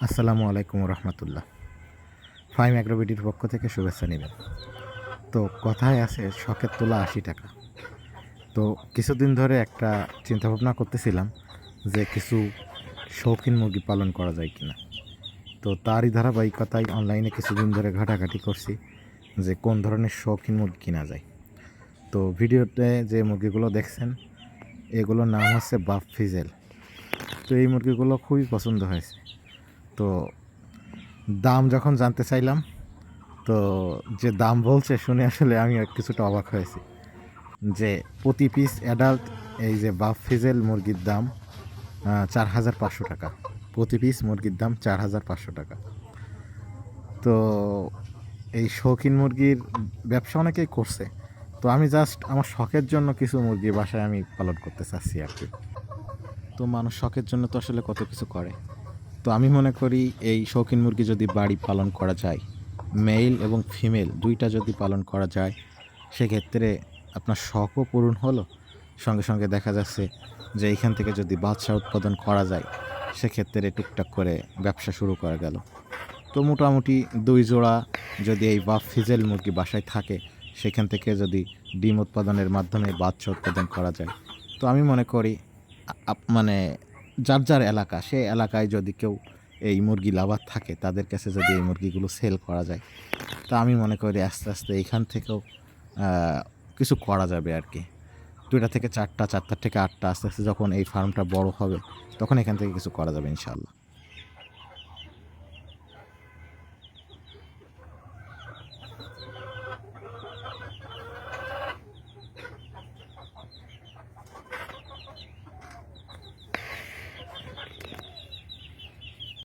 আসসালামু আলাইকুম রহমতুল্লাহ। ফাইম অ্যাগ্রোবিডির পক্ষ থেকে শুভেচ্ছা নেবেন। তো কথায় আছে শখের তোলা ৮০ টাকা। তো কিছুদিন ধরে একটা চিন্তাভাবনা করতেছিলাম যে কিছু শৌখিন মুরগি পালন করা যায় কিনা। তো তারই ধারাবাহিকতায় অনলাইনে কিছুদিন ধরে ঘাটাঘাটি করছি যে কোন ধরনের শৌখিন মুরগি কিনা যায়। তো ভিডিওতে যে মুরগিগুলো দেখছেন এগুলোর নাম হচ্ছে বাফ ফিজেল। তো এই মুরগিগুলো খুবই পছন্দ হয়েছে। তো দাম যখন জানতে চাইলাম, তো যে দাম বলছে শুনে আসলে আমি কিছুটা অবাক হয়েছি যে প্রতি পিস অ্যাডাল্ট এই যে বাফ ফিজেল মুরগির দাম ৪,৫০০ টাকা। প্রতি পিস মুরগির দাম ৪,৫০০ টাকা। তো এই শৌখিন মুরগির ব্যবসা অনেকেই করছে। তো আমি জাস্ট আমার শখের জন্য কিছু মুরগি বাসায় আমি পালন করতে চাচ্ছি আর কি। তো মানুষ শখের জন্য তো আসলে কত কিছু করে। তো আমি মনে করি এই শৌখিন মুরগি যদি বাড়ি পালন করা যায়, মেল এবং ফিমেল দুইটা যদি পালন করা যায়, সেক্ষেত্রে আপনার শখও পূরণ হলো, সঙ্গে সঙ্গে দেখা যাচ্ছে যে এইখান থেকে যদি বাচ্চা উৎপাদন করা যায়, সেক্ষেত্রে টুকটাক করে ব্যবসা শুরু করা গেল। তো মোটামুটি ২ জোড়া যদি এই বাফ ফিজেল মুরগি বাসায় থাকে, সেখান থেকে যদি ডিম উৎপাদনের মাধ্যমে বাচ্চা উৎপাদন করা যায়, তো আমি মনে করি মানে যার যার এলাকা, সে এলাকায় যদি কেউ এই মুরগি লাভার থাকে, তাদের কাছে যদি এই মুরগিগুলো সেল করা যায়, তা আমি মনে করি আস্তে আস্তে এইখান থেকেও কিছু করা যাবে আর কি। ২টা থেকে ৪টা, ৪টা থেকে ৮টা, আস্তে আস্তে যখন এই ফার্মটা বড় হবে, তখন এখান থেকে কিছু করা যাবে ইনশাআল্লাহ।